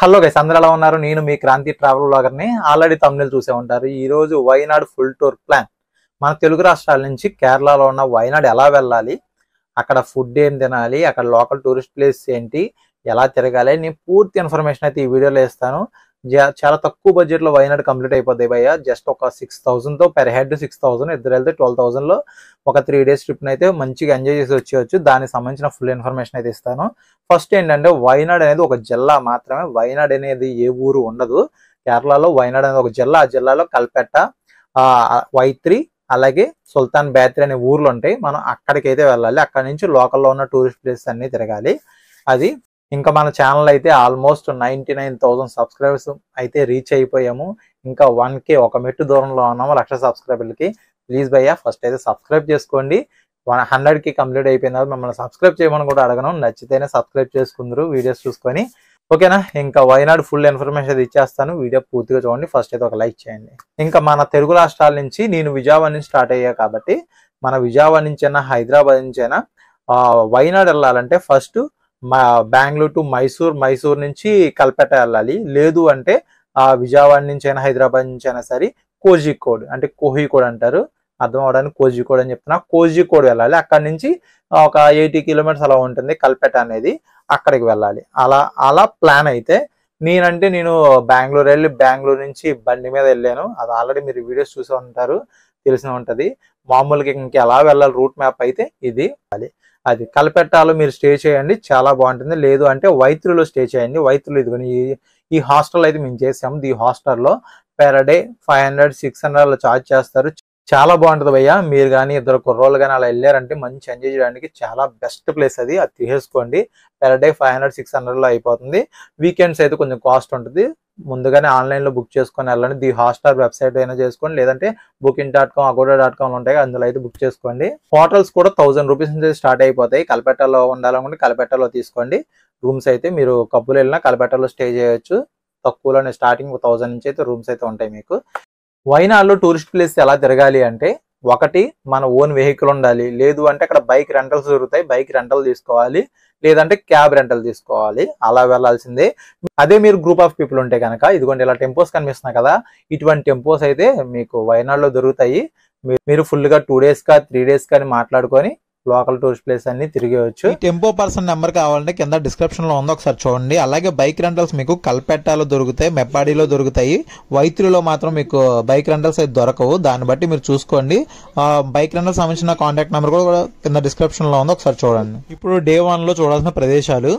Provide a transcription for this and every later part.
Hello guys, అందరూ ఎలా ఉన్నారు? నేను మీ క్రాంతి ట్రావెల్ బ్లాగర్ని. ఆల్రెడీ తమిళ చూసే ఉంటారు. ఈ రోజు వైనాడు ఫుల్ టూర్ ప్లాన్. మన తెలుగు రాష్ట్రాల నుంచి కేరళలో ఉన్న వైనాడు ఎలా వెళ్ళాలి, అక్కడ ఫుడ్ ఏం తినాలి, అక్కడ లోకల్ టూరిస్ట్ ప్లేస్ ఏంటి, ఎలా తిరగాలి, నేను పూర్తి ఇన్ఫర్మేషన్ అయితే ఈ వీడియోలో ఇస్తాను. చాలా తక్కువ బడ్జెట్ లో వైనాడు కంప్లీట్ అయిపోద్ది భయ్య. జస్ట్ ఒక 6,000 తో పెర్ హెడ్ 6,000, ఇద్దరు వెళ్తే 12,000 లో ఒక 3 days ట్రిప్ అయితే మంచిగా ఎంజాయ్ చేసి వచ్చేయచ్చు. దానికి సంబంధించిన ఫుల్ ఇన్ఫర్మేషన్ అయితే ఇస్తాను. ఫస్ట్ ఏంటంటే, వైనాడ్ అనేది ఒక జిల్లా మాత్రమే. వైనాడ్ అనేది ఏ ఊరు ఉండదు కేరళలో. వైనాడ్ అనేది ఒక జిల్లా. ఆ జిల్లాలో కల్పెట్ట, వైత్రి, అలాగే సుల్తాన్ బేత్రి అనే ఊర్లు ఉంటాయి. మనం అక్కడికి అయితే వెళ్ళాలి. అక్కడ నుంచి లోకల్లో ఉన్న టూరిస్ట్ ప్లేసెస్ అన్ని తిరగాలి. అది ఇంకా మన ఛానల్ అయితే ఆల్మోస్ట్ 99,000 సబ్స్క్రైబర్స్ అయితే రీచ్ అయిపోయాము. ఇంకా 1K ఒక మెట్టు దూరంలో ఉన్నాము 1,00,000 సబ్స్క్రైబర్లకి. ప్లీజ్ భయ్యా ఫస్ట్ అయితే సబ్స్క్రైబ్ చేసుకోండి. 100కి కంప్లీట్ అయిపోయిన మిమ్మల్ని సబ్స్క్రైబ్ చేయమని కూడా అడగను. నచ్చితేనే సబ్స్క్రైబ్ చేసుకుందరు వీడియోస్ చూసుకొని. ఓకేనా? ఇంకా వైనాడు ఫుల్ ఇన్ఫర్మేషన్ అయితే ఇచ్చేస్తాను. వీడియో పూర్తిగా చూడండి. ఫస్ట్ అయితే ఒక లైక్ చేయండి. ఇంకా మన తెలుగు రాష్ట్రాల నుంచి నేను విజయవాడ నుంచి స్టార్ట్ అయ్యా కాబట్టి, మన విజయవాడ నుంచి అయినా హైదరాబాద్ నుంచి అయినా వైనాడు వెళ్ళాలంటే ఫస్ట్ బెంగళూరు టు మైసూర్ నుంచి కల్పెట్ట వెళ్ళాలి. లేదు అంటే విజయవాడ నుంచి అయినా హైదరాబాద్ నుంచి అయినా సరే కోజికోడ్ అంటే కోహికోడ్ అంటారు, అర్థం అవడానికి కోజికోడ్ అని చెప్తున్నా. కోజికోడ్ వెళ్ళాలి. అక్కడ నుంచి ఒక 80 kilometers అలా ఉంటుంది కల్పెట్ట అనేది. అక్కడికి వెళ్ళాలి. అలా ప్లాన్ అయితే నేను బెంగళూరు వెళ్ళి బెంగళూరు నుంచి బండి మీద వెళ్ళాను. అది ఆల్రెడీ మీరు వీడియోస్ చూసి ఉంటారు, తెలిసి ఉంటది. మామూలుగా ఇంకా ఎలా వెళ్ళాలి రూట్ మ్యాప్ అయితే ఇది. అది కల్పెట్టాలో మీరు స్టే చేయండి, చాలా బాగుంటుంది. లేదు అంటే వైత్రిలో స్టే చేయండి. వైత్రిలో ఇదిగోని ఈ హాస్టల్ అయితే మేము చేసాము. ఈ హాస్టల్లో పెర్ డే 500, 600 అలా ఛార్జ్ చేస్తారు. చాలా బాగుంటుంది భయ్య. మీరు కానీ ఇద్దరు కుర్రోళ్ళు కానీ అలా వెళ్ళారంటే మంచి ఎంజాయ్ చేయడానికి చాలా బెస్ట్ ప్లేస్ అది తీసేసుకోండి. పెర్ డే 500, 600 లో అయిపోతుంది. వీకెండ్స్ అయితే కొంచెం కాస్ట్ ఉంటుంది. ముందుగానే ఆన్లైన్ లో బుక్ చేసుకొని వెళ్ళండి. ది హాట్స్టార్ వెబ్సైట్ అయినా చేసుకోండి, లేదంటే booking.com, agoda.com ఉంటాయి, అందులో అయితే బుక్ చేసుకోండి. హోటల్స్ కూడా 1000 రూపీస్ నుంచి స్టార్ట్ అయిపోతాయి. కల్పెట్టలో ఉండాలనుకుంటే కల్పెట్టలో తీసుకోండి. రూమ్స్ అయితే మీరు కప్పులు వెళ్ళినా కల్పెట్టలో స్టే చేయొచ్చు. తక్కువలోనే స్టార్టింగ్ 1000 నుంచి అయితే రూమ్స్ అయితే ఉంటాయి మీకు. వైనాడులో టూరిస్ట్ ప్లేస్ ఎలా తిరగాలి అంటే, ఒకటి మన ఓన్ వెహికల్ ఉండాలి. లేదు అంటే అక్కడ బైక్ రెంటల్స్ దొరుకుతాయి, బైక్ రెంటల్ తీసుకోవాలి. లేదంటే క్యాబ్ రెంటల్ తీసుకోవాలి. అలా వెళ్లాల్సిందే. అదే మీరు గ్రూప్ ఆఫ్ పీపుల్ ఉంటే కనుక, ఇదిగోండి ఇలా టెంపోస్ కనిపిస్తున్నాయి కదా, ఇటువంటి టెంపోస్ అయితే మీకు వైనాడులో దొరుకుతాయి. మీరు ఫుల్ గా 2 days 3 days కానీ మాట్లాడుకొని లోకల్ టూరిస్ట్ ప్లేస్ అన్ని తిరిగేయచ్చు. టెంపో పర్సన్ నెంబర్ కావాలంటే కింద డిస్క్రిప్షన్ లో ఉంది, ఒకసారి చూడండి. అలాగే బైక్ రెంటల్స్ మీకు కల్పెట్టాలో దొరుకుతాయి, మెప్పాడిలో దొరుకుతాయి. వైత్రిలో మాత్రం మీకు బైక్ రెంటల్స్ అయితే దొరకవు. దాన్ని బట్టి మీరు చూసుకోండి. బైక్ రెంటల్స్ సంబంధించిన కాంటాక్ట్ నెంబర్ కూడా కింద డిస్క్రిప్షన్ లో ఉంది, ఒకసారి చూడండి. ఇప్పుడు డే 1 లో చూడాల్సిన ప్రదేశాలు.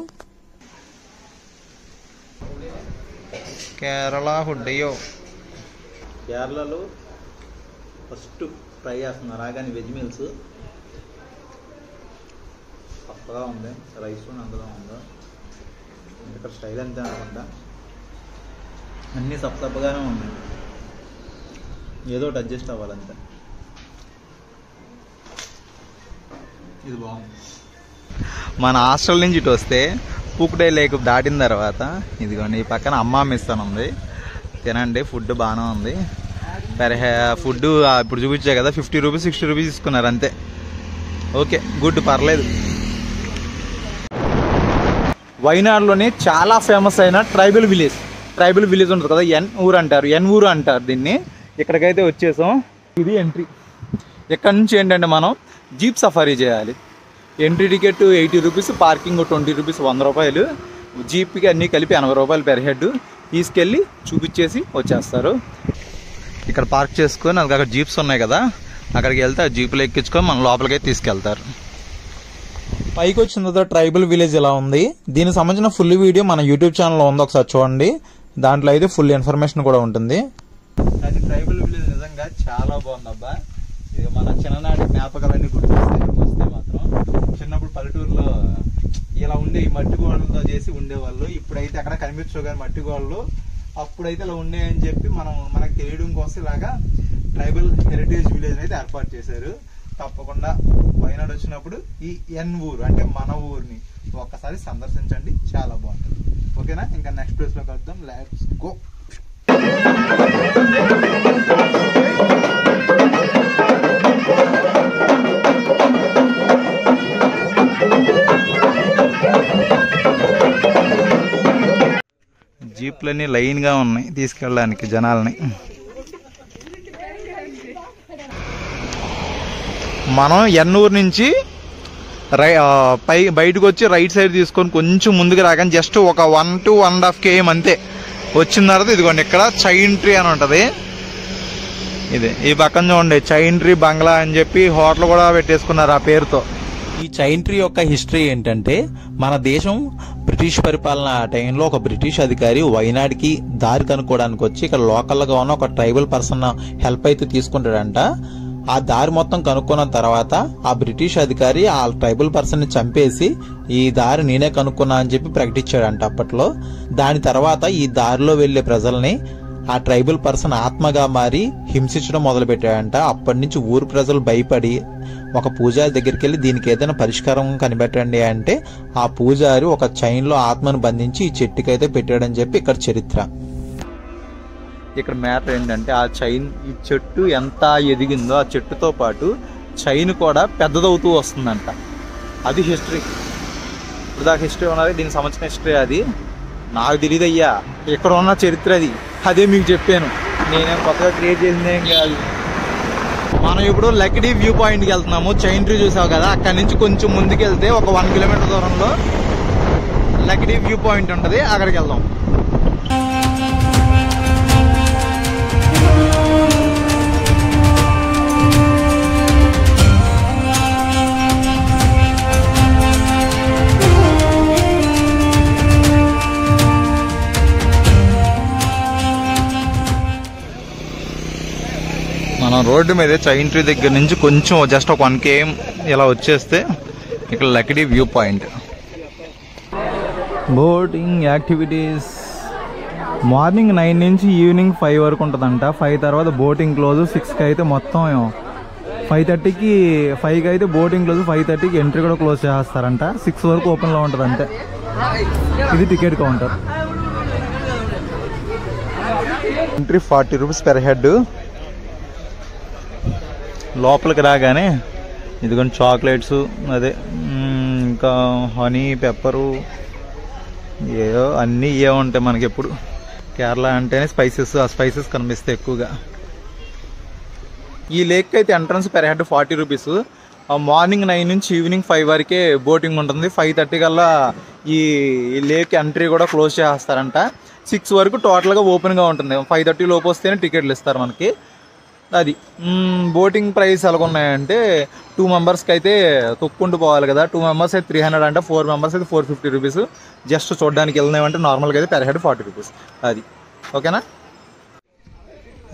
కేరళ ఫుడ్. కేరళలో ఫస్ట్ ట్రై చేస్తున్నారు రాగానే వెజ్ మీల్స్. కొత్తగా ఉంది, రైస్ అందులో ఉందా, ఇక్కడ స్టైల్ అంతే అనుకుంటా. అన్నీ సప్పగానే ఉన్నాయి, ఏదో ఒకటి అడ్జస్ట్ అవ్వాలంతే. ఇది బాగుంది. మన హాస్టల్ నుంచి ఇటు వస్తే పూకుడే లేక్ దాటిన తర్వాత ఇదిగోండి ఈ పక్కన అమ్మామిస్తాను ఉంది, తినండి. ఫుడ్ బాగానే ఉంది. ఫుడ్ ఇప్పుడు చూపించా కదా, 50 రూపీస్ 60 రూపీస్ తీసుకున్నారు అంతే. ఓకే, గుడ్, పర్లేదు. వైనాడులోనే చాలా ఫేమస్ అయిన ట్రైబల్ విలేజ్ ఉంటుంది కదా, ఎన్ ఊరు అంటారు దీన్ని. ఇక్కడికైతే వచ్చేసాం. ఇది ఎంట్రీ. ఇక్కడ నుంచి ఏంటంటే మనం జీప్ సఫారీ చేయాలి. Entry ticket 80 rupees, parking 20 rupees, 100 రూపాయలు. జీప్కి అన్నీ కలిపి 80 రూపాయలు పెర్ హెడ్. తీసుకెళ్ళి చూపించేసి వచ్చేస్తారు. ఇక్కడ పార్క్ చేసుకొని అక్కడ జీప్స్ ఉన్నాయి కదా, అక్కడికి వెళ్తే ఆ జీపులు ఎక్కించుకొని మన లోపలికైతే తీసుకెళ్తారు. పైకి వచ్చిన తర్వాత ట్రైబల్ విలేజ్ ఎలా ఉంది, దీనికి సంబంధించిన ఫుల్ వీడియో మన యూట్యూబ్ ఛానల్లో ఉంది, ఒకసారి చూడండి. దాంట్లో అయితే ఫుల్ ఇన్ఫర్మేషన్ కూడా ఉంటుంది. అది ట్రైబల్ విలేజ్ నిజంగా చాలా బాగుంది అబ్బా. ఇది మన చిన్ననాటి జ్ఞాపకాలన్నీ గుర్తొస్తాయి వస్తే మాత్రం. చిన్నప్పుడు పల్లెటూరులో ఇలా ఉండే ఈ మట్టి గోడలతో చేసి ఉండేవాళ్ళు. ఇప్పుడైతే అక్కడ కనిపించవు కానీ మట్టి గోడలు. అప్పుడైతే ఇలా ఉండేయని చెప్పి మనకు తెలియడం కోసం ఇలాగా ట్రైబల్ హెరిటేజ్ విలేజ్ అయితే ఏర్పాటు చేశారు. తప్పకుండా వైనాడు వచ్చినప్పుడు ఈ ఊరు అంటే మన ఊరిని ఒక్కసారి సందర్శించండి, చాలా బాగుంటుంది. ఓకేనా? ఇంకా నెక్స్ట్ ప్లేస్ లోకి వద్దాం. Let's go. జీప్లన్నీ లైన్గా ఉన్నాయి తీసుకెళ్ళడానికి జనాల్ని. మనం ఎన్నూరు నుంచి బయటకు వచ్చి రైట్ సైడ్ తీసుకొని కొంచెం ముందుకు రాగానే జస్ట్ ఒక 1 to 1.5 km అంతే. వచ్చిన తర్వాత ఇదిగోండి ఇక్కడ చైన్ ట్రీ అని ఉంటుంది. ఇది ఈ పక్కన చూడండి చైన్ ట్రీ బంగ్లా అని చెప్పి హోటల్ కూడా పెట్టేసుకున్నారు ఆ పేరుతో. ఈ చైన్ ట్రీ యొక్క హిస్టరీ ఏంటంటే, మన దేశం బ్రిటిష్ పరిపాలన టైంలో ఒక బ్రిటిష్ అధికారి వైనాడ్కి దారి కనుక్కోవడానికి వచ్చి ఇక్కడ లోకల్గా ఉన్న ఒక ట్రైబల్ పర్సన్ హెల్ప్ అయితే తీసుకుంటాడంట. ఆ దారి మొత్తం కనుక్కున్న తర్వాత ఆ బ్రిటిష్ అధికారి ఆ ట్రైబల్ పర్సన్ ని చంపేసి ఈ దారి నేనే కనుక్కున్నా అని చెప్పి ప్రకటించాడంట అప్పట్లో. దాని తర్వాత ఈ దారిలో వెళ్లే ప్రజల్ని ఆ ట్రైబల్ పర్సన్ ఆత్మగా మారి హింసించడం మొదలు పెట్టాడంట. అప్పటి నుంచి ఊరు ప్రజలు భయపడి ఒక పూజారి దగ్గరికి వెళ్ళి దీనికి ఏదైనా పరిష్కారం కనిపెట్టండి అంటే ఆ పూజారి ఒక చైన్ లో ఆత్మను బంధించి ఈ చెట్టుకైతే పెట్టాడని చెప్పి ఇక్కడ చరిత్ర. ఇక్కడ మ్యాటర్ ఏంటంటే ఆ చైన్, ఈ చెట్టు ఎంత ఎదిగిందో ఆ చెట్టుతో పాటు చైన్ కూడా పెద్దదవుతూ వస్తుందంట. అది హిస్టరీ. ఇప్పుడు దాకా హిస్టరీ ఉన్నది, దీనికి సంబంధించిన హిస్టరీ అది. నాకు తెలియదు అయ్యా, ఇక్కడ ఉన్న చరిత్ర అది. అదే మీకు చెప్పాను, నేనేం కొత్తగా క్రియేట్ చేసింది ఏం కాదు. మనం ఇప్పుడు లక్డీ వ్యూ పాయింట్కి వెళ్తున్నాము. చైన్ ట్రీ చూసావు కదా, అక్కడి నుంచి కొంచెం ముందుకు వెళ్తే ఒక 1 kilometer దూరంలో లక్డీ వ్యూ పాయింట్ ఉంటుంది, అక్కడికి వెళ్దాం. మనం రోడ్డు మీద చైన్ ట్రీ దగ్గర నుంచి కొంచెం జస్ట్ ఒక 1 km ఇలా వచ్చేస్తే ఇక్కడ Lakdi view point. Boating activities morning 9 నుంచి ఈవినింగ్ 5 వరకు ఉంటుందంట. 5 తర్వాత బోటింగ్ క్లోజ్. 6కి అయితే మొత్తం 5:30కి 5కి అయితే బోటింగ్ క్లోజ్. 5:30కి ఎంట్రీ కూడా క్లోజ్ చేస్తారంట. 6 వరకు ఓపెన్లో ఉంటుంది అంతే. ఇది ticket counter. Entry 40 rupees per head. లోపలికి రాగానే ఇదిగోండి చాక్లెట్స్, అదే ఇంకా హనీ, పెప్పరు, ఏదో అన్నీ ఏ ఉంటాయి మనకి. ఎప్పుడు కేరళ అంటేనే స్పైసెస్, ఆ స్పైసెస్ కనిపిస్తాయి ఎక్కువగా. ఈ లేక్ అయితే entrance per head 40 rupees. Morning 9 నుంచి ఈవినింగ్ 5 వరకే బోటింగ్ ఉంటుంది. 5:30 కల్లా ఈ లేక్ ఎంట్రీ కూడా క్లోజ్ చేస్తారంట. 6 వరకు టోటల్గా ఓపెన్గా ఉంటుంది. 5:30 లోపు వస్తేనే టికెట్లు ఇస్తారు మనకి. అది బోటింగ్ ప్రైస్ ఎలాగున్నాయంటే 2 మెంబర్స్కి అయితే తొక్కుంటూ పోవాలి కదా. 2 మెంబర్స్ అయితే 300 అంటే, 4 మెంబర్స్ అయితే 450 రూపీస్. జస్ట్ చూడడానికి వెళ్ళినామంటే నార్మల్గా అయితే పెర్ హెడ్ 40 రూపీస్. అది ఓకేనా.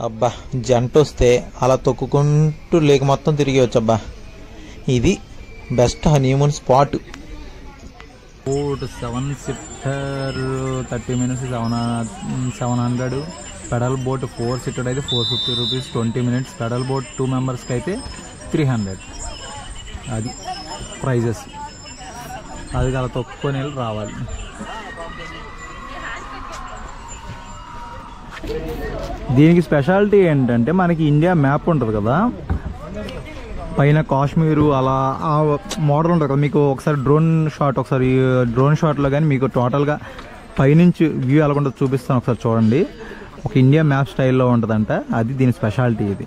అబ్బా జంట వస్తే అలా తొక్కుకుంటూ లేక మొత్తం తిరిగి వచ్చబ్బా. ఇది best honeymoon spot. 7-seater 30 minutes 700. Pedal boat 4-seater అయితే 450 రూపీస్ 20 minutes. పెడల్ బోట్ 2 మెంబర్స్కి అయితే 300. అది ప్రైజెస్. అది అలా తొక్కుకొని వెళ్ళి రావాలి. దీనికి స్పెషాలిటీ ఏంటంటే మనకి ఇండియా మ్యాప్ ఉంటుంది కదా, పైన కాశ్మీరు అలా ఆ మోడల్ ఉంటుంది కదా. మీకు ఒకసారి డ్రోన్ షాట్లో కానీ మీకు టోటల్గా పైనుంచి వ్యూ ఎలా ఉంటుందో చూపిస్తాను, ఒకసారి చూడండి. ఒక ఇండియా మ్యాప్ స్టైల్లో ఉంటుందంట. అది దీని స్పెషాలిటీ. ఇది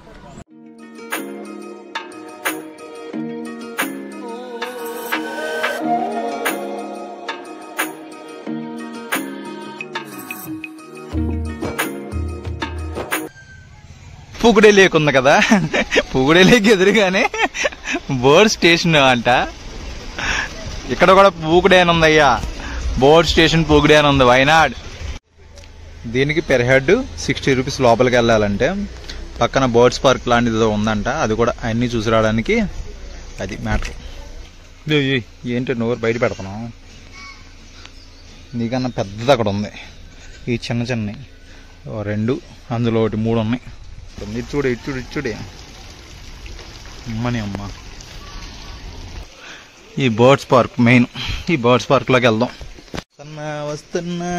పూగుడే లేక్ ఉంది కదా, పూగుడే లేక్ ఎదురుగానే బోర్డ్ స్టేషన్ అంట. ఇక్కడ కూడా పూగుడే అని ఉందయ్యా, బోర్డ్ స్టేషన్ పూగుడే అని ఉంది, వైనాడ్. దీనికి పెర్ హెడ్ 60 రూపీస్ లోపలికి వెళ్ళాలంటే. పక్కన బర్డ్స్ పార్క్ లాంటిది ఏదో ఉందంట, అది కూడా అన్నీ చూసి రావడానికి. అది మ్యాటర్. ఏంటి నువ్వు బయట పెడుతున్నావు? నీకన్నా పెద్దది అక్కడ ఉంది. ఈ చిన్న చిన్నవి 2, అందులో 1, 3 ఉన్నాయి. ఇచ్చుడే ఇచ్చుడు ఇచ్చుడే అమ్మని అమ్మ. ఈ బర్డ్స్ పార్క్ మెయిన్. ఈ బర్డ్స్ పార్క్లోకి వెళ్దాం. వస్తున్నా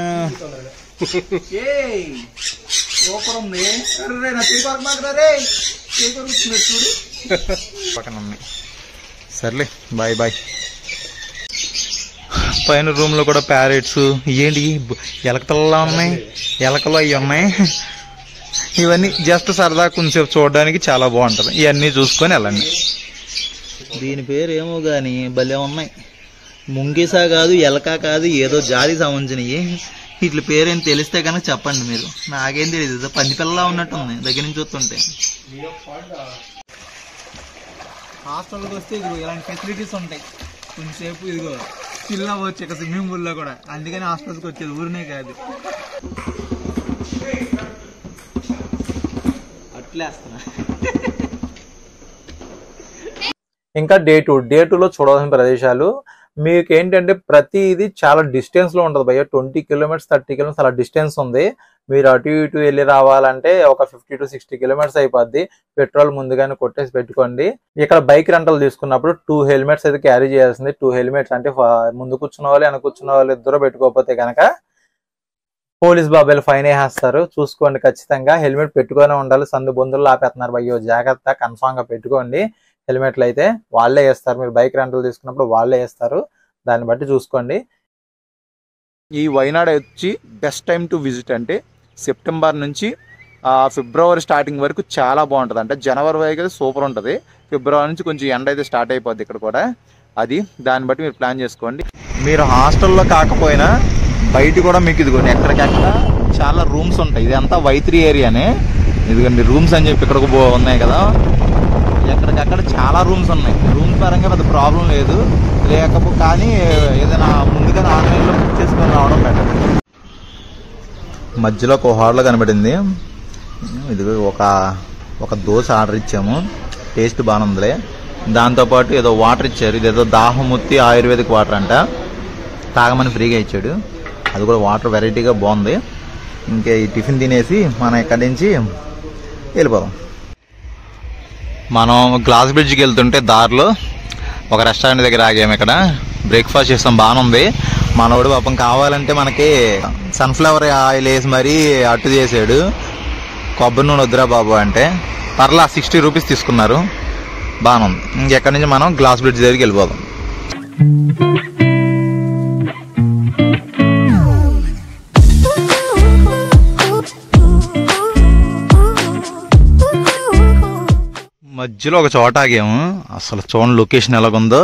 పక్కన ఉన్నాయి. సర్లే బాయ్ బాయ్. పైన రూమ్ లో కూడా ప్యారెట్స్ ఏంటి ఎలకతల్లా ఉన్నాయి, ఎలకలు అవి ఉన్నాయి. ఇవన్నీ జస్ట్ సరదా కొంచెంసేపు చూడడానికి చాలా బాగుంటది. ఇవన్నీ చూసుకొని వెళ్ళండి. దీని పేరు ఏమో గాని భలే ఉన్నాయి. ముంగిసా కాదు, ఎలక కాదు, ఏదో జాతి సంబంధించినవి. వీటి పేరేం తెలిస్తే కనుక చెప్పండి మీరు. నాకేం తెలియదు, పంది పిల్లలా ఉన్నట్టుంది దగ్గర నుంచి చూస్తుంటే. హాస్టల్కి వస్తే ఇదిగో ఇలాంటి ఫెసిలిటీస్ ఉంటాయి. కొంచెంసేపు ఇదిగో చిల్ అవ్వచ్చు ఇక స్విమ్మింగ్ పూల్లో కూడా. అందుకని హాస్టల్స్కి వచ్చేది, ఊరినే కాదు. అట్లేస్తున్నా. ఇంకా డే టూలో చూడవలసిన ప్రదేశాలు మీకు ఏంటంటే ప్రతిది చాలా డిస్టెన్స్ లో ఉంటది భయ్య. 20 కిలోమీటర్స్ 30 కిలోమీటర్స్ అలా డిస్టెన్స్ ఉంది. మీరు అటు ఇటు వెళ్ళి రావాలంటే ఒక 50 to 60 కిలోమీటర్స్ అయిపోద్ది. పెట్రోల్ ముందుగానే కొట్టేసి పెట్టుకోండి. ఇక్కడ బైక్ రెంటల్ తీసుకున్నప్పుడు 2 హెల్మెట్స్ అయితే క్యారీ చేయాల్సింది. 2 హెల్మెట్స్ అంటే ముందు కూర్చున్న వాళ్ళు వెనక కూర్చున్న వాళ్ళు ఇద్దరు పెట్టుకోకపోతే కనుక పోలీస్ బాబాయిలు ఫైన్ వేసేస్తారు. చూసుకోండి ఖచ్చితంగా. హెల్మెట్ పెట్టుకొని ఉండాలి. సందు బొందులు ఆపేస్తున్నారు భయ్యో, జాగ్రత్త. కన్ఫామ్ గా పెట్టుకోండి. హెల్మెట్లు అయితే వాళ్ళే వేస్తారు. మీరు బైక్ రెంటల్ తీసుకున్నప్పుడు వాళ్ళే వేస్తారు. దాన్ని బట్టి చూసుకోండి. ఈ వైనాడ్ వచ్చి బెస్ట్ టైం టు విజిట్ అంటే సెప్టెంబర్ నుంచి ఫిబ్రవరి స్టార్టింగ్ వరకు చాలా బాగుంటుంది. అంటే జనవరి వరకు అయితే సూపర్ ఉంటుంది. ఫిబ్రవరి నుంచి కొంచెం ఎండ అయితే స్టార్ట్ అయిపోద్ది ఇక్కడ కూడా. అది దాన్ని బట్టి మీరు ప్లాన్ చేసుకోండి. మీరు హాస్టల్లో కాకపోయినా బయట కూడా మీకు ఇదిగోండి ఎక్కడికెక్కడ చాలా రూమ్స్ ఉంటాయి. ఇది అంతా Y3 ఏరియానే. ఇదిగోండి రూమ్స్ అని చెప్పి ఇక్కడ ఉన్నాయి కదా, ఎక్కడికక్కడ చాలా రూమ్స్ ఉన్నాయి. రూమ్ పరంగా పెద్ద ప్రాబ్లం లేదు. కానీ ఏదైనా ముందుగానే ఆన్లైన్లో బుక్ చేసుకొని రావడం బెటర్. మధ్యలో ఒక హోటల్ కనబడింది. ఇది ఒక దోశ ఆర్డర్ ఇచ్చాము. టేస్ట్ బాగుందిలే. దాంతోపాటు ఏదో వాటర్ ఇచ్చారు. ఇదేదో దాహముత్తి ఆయుర్వేదిక్ వాటర్ అంట. తాగమని ఫ్రీగా ఇచ్చాడు. అది కూడా వాటర్ వెరైటీగా బాగుంది. ఇంకా ఈ టిఫిన్ తినేసి మనం ఇక్కడి నుంచి వెళ్ళిపోదాం. మనం గ్లాస్ బ్రిడ్జ్కి వెళ్తుంటే దారిలో ఒక రెస్టారెంట్ దగ్గర ఆగాము. ఇక్కడ బ్రేక్ఫాస్ట్ చేస్తాం, బాగానే ఉంది. మనోడు పాపం కావాలంటే మనకి సన్ఫ్లవర్ ఆయిల్ వేసి మరీ అట్టు చేసాడు. కొబ్బరి నూనె వద్దురా బాబు అంటే పర్లా 60 రూపీస్ తీసుకున్నారు. బాగానే ఉంది. ఇంకెక్కడి నుంచి మనం గ్లాస్ బ్రిడ్జ్ దగ్గరికి వెళ్ళిపోదాం. మధ్యలో ఒక చోట ఆగాము. అసలు చూడండి లొకేషన్ ఎలాగుందో.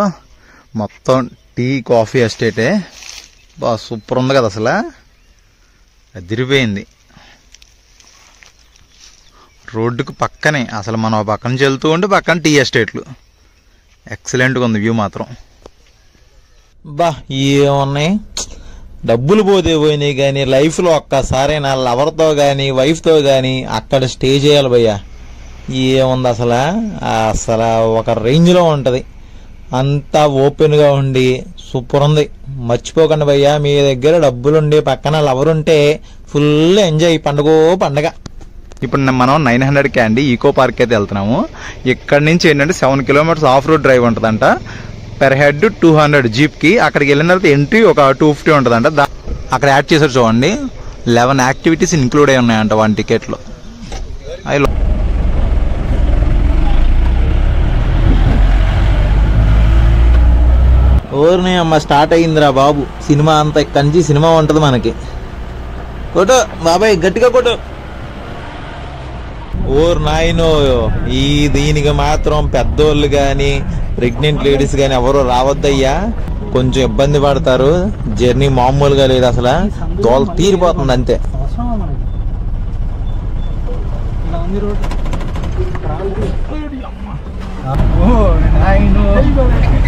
మొత్తం టీ కాఫీ ఎస్టేటే. బాగా సూపర్ ఉంది కదా, అసలు అదిరిపోయింది. రోడ్డుకు పక్కనే అసలు మనం పక్కన నుంచి వెళ్తూ ఉంటే పక్కన టీ ఎస్టేట్లు. ఎక్సలెంట్గా ఉంది వ్యూ మాత్రం. బా ఏమున్నాయి, డబ్బులు పోయినాయి కానీ లైఫ్లో ఒక్కసారైనా లవర్తో కానీ వైఫ్తో కానీ అక్కడ స్టే చేయాలి భయ్యా. ఏముంది అసలు ఒక రేంజ్లో ఉంటుంది. అంతా ఓపెన్గా ఉండి సూపర్ ఉంది. మర్చిపోకండి భయ్యా, మీ దగ్గర డబ్బులుండి పక్కన లవర్ ఉంటే ఫుల్ ఎంజాయ్. పండగ. ఇప్పుడు మనం 900 క్యాండీ ఈకో పార్క్ అయితే వెళ్తున్నాము. ఇక్కడ నుంచి ఏంటంటే 7 కిలోమీటర్స్ ఆఫ్ రోడ్ డ్రైవ్ ఉంటుందంట. Per head 200 జీప్కి. అక్కడికి వెళ్ళిన తర్వాత ఎంట్రీ ఒక 250 ఉంటుందంట. అక్కడ యాడ్ చేశారు చూడండి. 11 యాక్టివిటీస్ ఇంక్లూడ్ అయి ఉన్నాయంట 1 టికెట్లో. ఓర్ని అమ్మ స్టార్ట్ అయ్యిందిరా బాబు సినిమా అంతా. ఇక్కడి నుంచి సినిమా ఉంటుంది మనకి. కొట్టు బాబాయ్, గట్టిగా కొట్టు. ఓర్ నాయనో, దీనికి మాత్రం పెద్దోళ్ళు కానీ ప్రెగ్నెంట్ లేడీస్ కానీ ఎవరు రావద్దయ్యా. కొంచెం ఇబ్బంది పడతారు. జర్నీ మామూలుగా లేదు అసలు. దోల తీరిపోతుంది అంతే.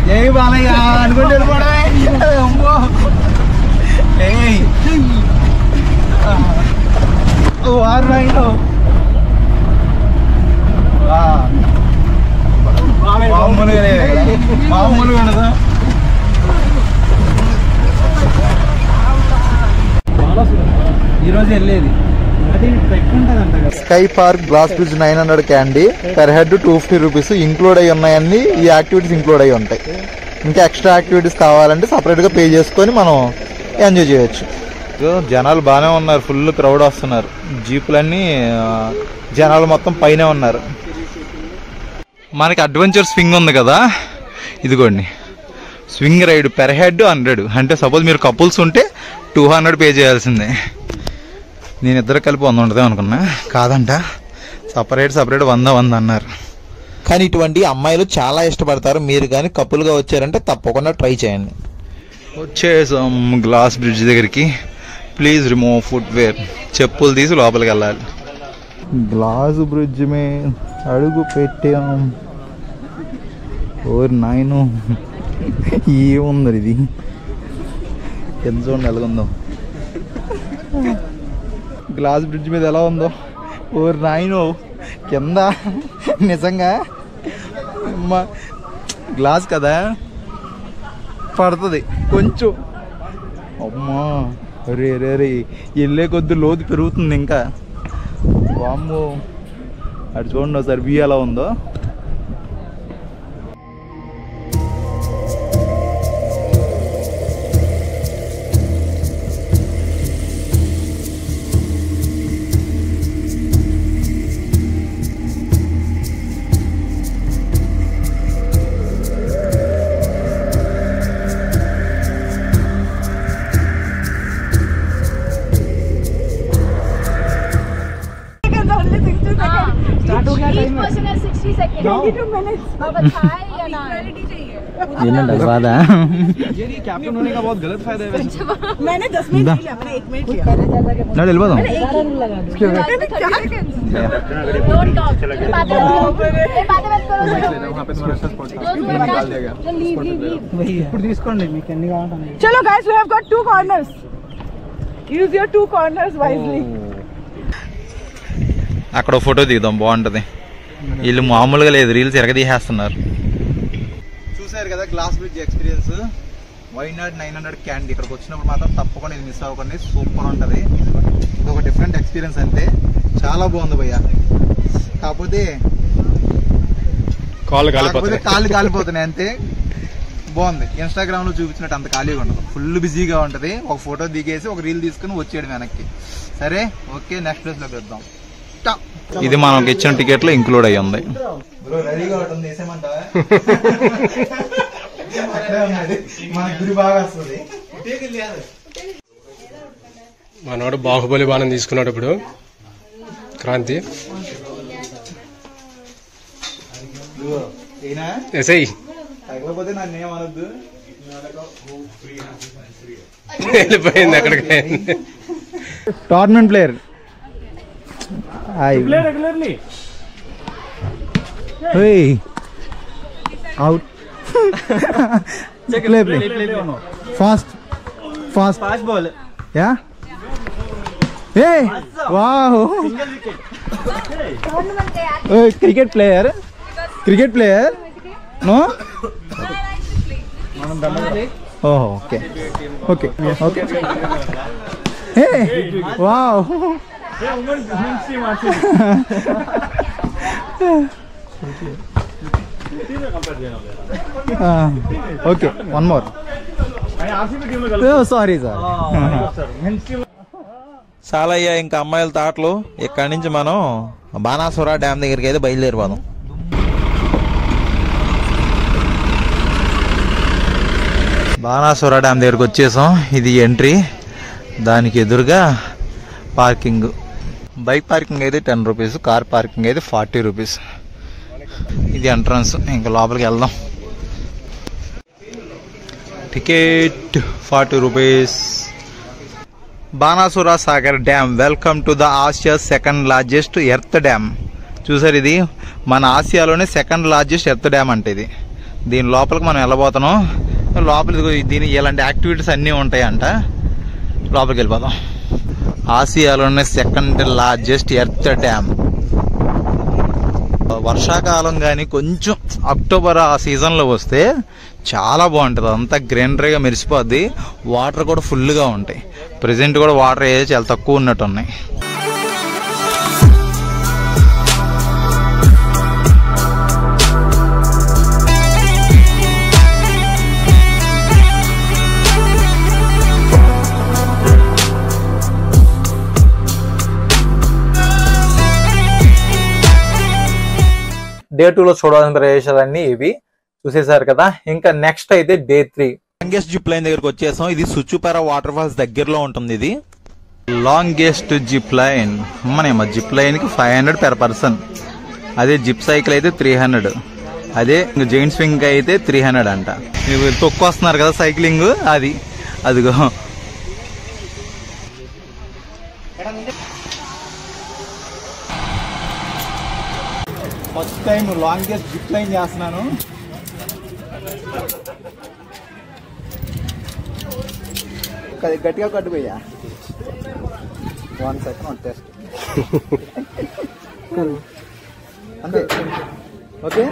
జై బాలయ్య అనుకుంటే మామూలుగా ఉండదా. ఈరోజు వెళ్ళేది sky park glass bridge 900 candy. Per head 250 rupees include అయ్యి ఉన్నాయన్నీ. ఈ యాక్టివిటీస్ ఇంక్లూడ్ అయ్యి ఉంటాయి. ఇంకా ఎక్స్ట్రా యాక్టివిటీస్ కావాలంటే సపరేట్గా పే చేసుకొని మనం ఎంజాయ్ చేయొచ్చు. జనాలు బాగానే ఉన్నారు. ఫుల్ క్రౌడ్ వస్తున్నారు. జీపులన్నీ జనాలు మొత్తం పైన ఉన్నారు. మనకి అడ్వెంచర్ స్వింగ్ ఉంది కదా, ఇదిగోండి స్వింగ్ రైడ్ పెర్ హెడ్ 100. అంటే సపోజ్ మీరు కపుల్స్ ఉంటే 200 పే చేయాల్సిందే. నేను ఇద్దరు కలిపి 100 ఉంటుంది అనుకున్నా, కాదంట సపరేట్ 100 అన్నారు. కానీ ఇటువంటి అమ్మాయిలు చాలా ఇష్టపడతారు. మీరు కానీ కపుల్గా వచ్చారంటే తప్పకుండా ట్రై చేయండి. వచ్చేసాం గ్లాస్ బ్రిడ్జ్ దగ్గరికి. Please remove footwear. చెప్పులు తీసి లోపలికి వెళ్ళాలి. గ్లాస్ బ్రిడ్జ్ మే అడుగు పెట్టాం. ఓర్ నాయను ఏముంది ఇది, ఎంత చూడండి ఎలాగుందో. గ్లాస్ బ్రిడ్జ్ మీద ఎలా ఉందో. ఓర్ నాయను కింద నిజంగా గ్లాస్ కదా పడుతుంది కొంచెం. అమ్మా రే రే రే వెళ్ళే కొద్ది లోతు పెరుగుతుంది ఇంకా. వామ్మో అటు చూడండి ఒకసారి వ్యూ ఎలా ఉందో. ఏంటంటే బాధ कैप्टन होने का बहुत गलत फायदा है वैसे। मैंने 10 मिनट लिया, मैंने 1 मिनट लिया। వెళ్ళిపోదాం. चलो guys, we have got 2 corners. Use your 2 corners wisely. అక్కడ ఫోటో దిగుదాం, బాగుంటది. వీళ్ళు మామూలుగా లేదు, రీల్స్ ఎరగదీసేస్తున్నారు. చూసారు కదా glass bridge experience. Wayanad 900 candy. ఇక్కడికి వచ్చినప్పుడు మాత్రం తప్పకుండా ఇది మిస్ అవ్వకండి, సూపర్ ఉంటుంది. ఇది ఒక డిఫరెంట్ ఎక్స్పీరియన్స్ అంతే, చాలా బాగుంది భయ్య. కాకపోతే కాళ్ళు కాలిపోతున్నాయి అంతే. బాగుంది. ఇన్స్టాగ్రామ్ లో చూపించినట్టు అంత ఖాళీగా ఉండదు, ఫుల్ బిజీగా ఉంటుంది. ఒక ఫోటో దిగేసి ఒక రీల్ తీసుకుని వచ్చేయడం వెనక్కి. సరే ఓకే, నెక్స్ట్ ప్లేస్ లోకి వెళ్దాం. ఇది మనకి ఇచ్చిన టికెట్ లో ఇంక్లూడ్ అయ్యి ఉంది. మనోడు బాహుబలి బాణం తీసుకున్నాడు ఇప్పుడు క్రాంతి. ఎస్ఐ వెళ్ళిపోయింది అక్కడికి. Tournament player regularly out. Play. Fast ball. Yeah. Hey, wow. Hey, cricket player. No. Oh, okay. Hey, wow. Okay, one more. Oh, sorry sir. చాలా అయ్యా ఇంకా అమ్మాయిల తాటలు. ఇక్కడి నుంచి మనం బాణాసుర డ్యామ్ దగ్గరికి అయితే బయలుదేరిపోదాం. బాణాసుర డ్యామ్ దగ్గరికి వచ్చేసాం. ఇది ఎంట్రీ, దానికి ఎదురుగా పార్కింగ్. బైక్ పార్కింగ్ అయితే 10 రూపీస్, కార్ పార్కింగ్ అయితే 40 రూపీస్. ఇది ఎంట్రన్స్. ఇంకా లోపలికి వెళ్దాం. Ticket 40 rupees. Banasura Sagar dam. Welcome to the Asia second largest earth dam. చూసారు, ఇది మన ఆసియాలోనే సెకండ్ లార్జెస్ట్ ఎర్త్ డ్యామ్ అంటే ఇది. దీని లోపలికి మనం వెళ్ళబోతున్నాం. లోపలికి దీని ఇలాంటి యాక్టివిటీస్ అన్నీ ఉంటాయంట. లోపలికి వెళ్ళిపోదాం. ఆసియాలోనే సెకండ్ లార్జెస్ట్ ఎర్త్ డ్యామ్. వర్షాకాలం కానీ కొంచెం అక్టోబర్ ఆ సీజన్లో వస్తే చాలా బాగుంటుంది. అంతా గ్రీనరీగా మెరిసిపోద్ది. వాటర్ కూడా ఫుల్గా ఉంటాయి. ప్రెజెంట్ కూడా వాటర్ ఏదో చాలా తక్కువ ఉన్నట్టు ఉన్నాయి. డే 2లో చూడాల్సిన ప్రదేశాలన్నీ ఇవి. చూసేశారు కదా. ఇంకా నెక్స్ట్ అయితే డే 3 లాంగెస్ట్ జిప్ లైన్ దగ్గరకు వచ్చేసాం. ఇది సుచుపేర వాటర్ ఫాల్స్ దగ్గరలో ఉంటుంది. ఇది లాంగెస్ట్ జిప్ లైన్. మన జిప్ లైన్ కి 500 per person. అదే జిప్ సైకిల్ అయితే 300. అదే జైంట్ స్వింగ్ అయితే 300 అంట. తొక్కు వస్తున్నారు కదా సైక్లింగ్, అదిగో. First time longest zip line చేస్తున్నాను. గట్టిగా కట్టుపోయా. 1 second టెస్ట్ అంతే. ఓకే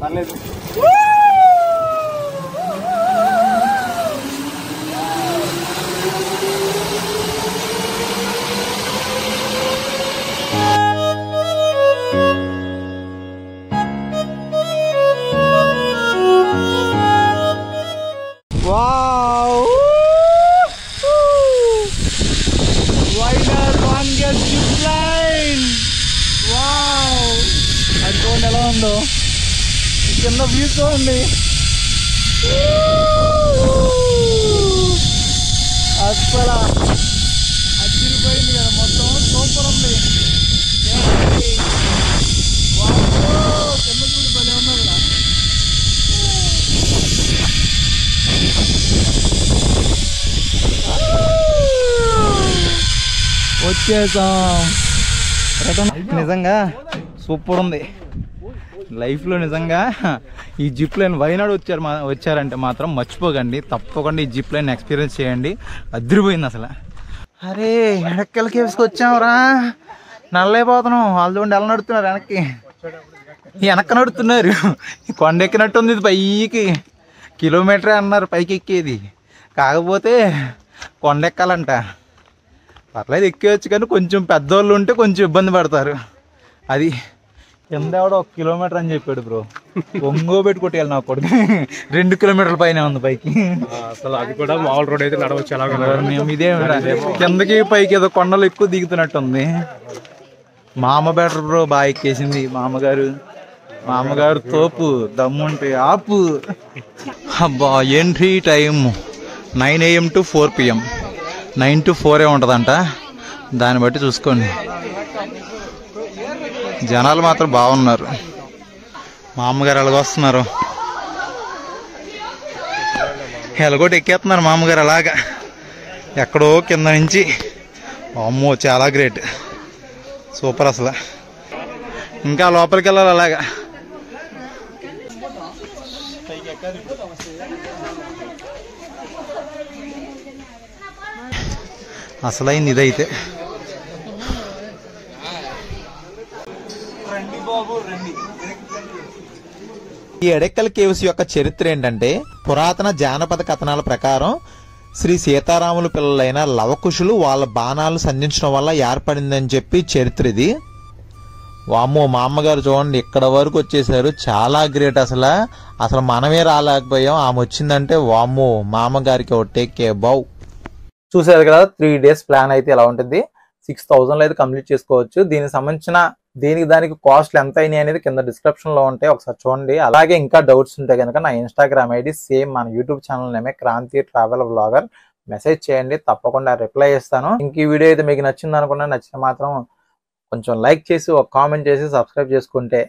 పర్లేదు. Wow! Wider, longest zip line! Wow! అది చూడండి ఎలా ఉందో, కింద వ్యూ చూడండి. అసలు అదిరిపోయింది కదా, మొత్తం సూపర్ ఉంది. కింద చూడు భలే ఉన్నారు కదా. వచ్చేసాం. నిజంగా సూపర్ ఉంది. లైఫ్లో నిజంగా ఈ జిప్ లైన్ వైనాడు వచ్చారంటే మాత్రం మర్చిపోకండి, తప్పకుండా ఈ జిప్ లైన్ ఎక్స్పీరియన్స్ చేయండి. అదిరిపోయింది అసలు. అరే ఎడక్కల కేవ్స్కి వచ్చాంరా, నల్లైపోతున్నాం. వాళ్ళు చూడండి ఎలా నడుతున్నారు, వెనక్కి నడుతున్నారు. కొండ ఎక్కినట్టుంది. ఇది పైకి కిలోమీటరే అన్నారు పైకి ఎక్కేది, కాకపోతే కొండ ఎక్కాలంట. పర్లేదు ఎక్కేయచ్చు, కానీ కొంచెం పెద్దవాళ్ళు ఉంటే కొంచెం ఇబ్బంది పడతారు. అది కింద ఎవడో 1 కిలోమీటర్ అని చెప్పాడు బ్రో. ఒంగో పెట్టి కొట్టేయాలి నాకు కొడుకు. 2 కిలోమీటర్ల పైన ఉంది పైకి. అసలు అది కూడా మామూలు రోడ్ అయితే నడవచ్చు. మేము ఇదే కిందకి పైకి ఏదో కొండలు ఎక్కువ దిగుతున్నట్టుంది. మామ బెటర్ బ్రో, బాగా ఎక్కేసింది మామగారు తోపు. దమ్ముంటే ఆపు. అబ్బా entry time 9 AM to 4 PM. 9 to 4 ఉంటుందంట. దాన్ని బట్టి చూసుకోండి. జనాలు మాత్రం బాగున్నారు. మా అమ్మగారు ఎలాగొస్తున్నారు, ఎలాగోటి ఎక్కేస్తున్నారు మా అమ్మగారు అలాగా ఎక్కడో కింద నుంచి. అమ్మో చాలా గ్రేట్, సూపర్ అసలు. ఇంకా లోపలికి వెళ్ళాలి అలాగా. అసలైంది ఇదైతే. ఈ ఎడెక్కల్ కేవ్స్ యొక్క చరిత్ర ఏంటంటే, పురాతన జానపద కథనాల ప్రకారం శ్రీ సీతారాముల పిల్లలైన లవకుశులు వాళ్ళ బాణాలు సంధించడం వల్ల ఏర్పడిందని చెప్పి చరిత్ర ఇది. వామ్మో మా అమ్మగారు చూడండి ఇక్కడ వరకు వచ్చేసారు, చాలా గ్రేట్ అసలు మనమే రాలేకపోయాం. ఆమె వచ్చిందంటే వామ్మో మా అమ్మగారికి టేక్ కే బౌ. చూసారు కదా 3 days ప్లాన్ అయితే ఎలా ఉంటుంది. 6,000 అయితే కంప్లీట్ చేసుకోవచ్చు. దీనికి సంబంధించిన దానికి కాస్ట్ ఎంత అయినాయి అనేది కింద డిస్క్రిప్షన్ లో ఉంటాయి, ఒకసారి చూడండి. అలాగే ఇంకా డౌట్స్ ఉంటే కనుక నా ఇన్స్టాగ్రామ్ ఐడి సేమ్ మన యూట్యూబ్ ఛానల్ నేమే క్రాంతి ట్రావెల్ వ్లాగర్, మెసేజ్ చేయండి, తప్పకుండా రిప్లై చేస్తాను. ఇంక ఈ వీడియో అయితే మీకు నచ్చింది అనుకున్నా, నచ్చితే మాత్రం కొంచెం లైక్ చేసి ఒక కామెంట్ చేసి సబ్స్క్రైబ్ చేసుకుంటే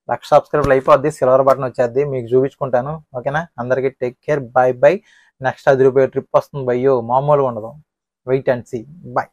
1,00,000 సబ్స్క్రైబర్లు అయిపోద్ది, సిల్వర్ బటన్ వచ్చేది, మీకు చూపించుకుంటాను. ఓకేనా, అందరికీ take care, bye bye. Next 10 రూపాయల ట్రిప్ వస్తుంది, బయ్యో మామూలుగా ఉండదు. Wait and see, by.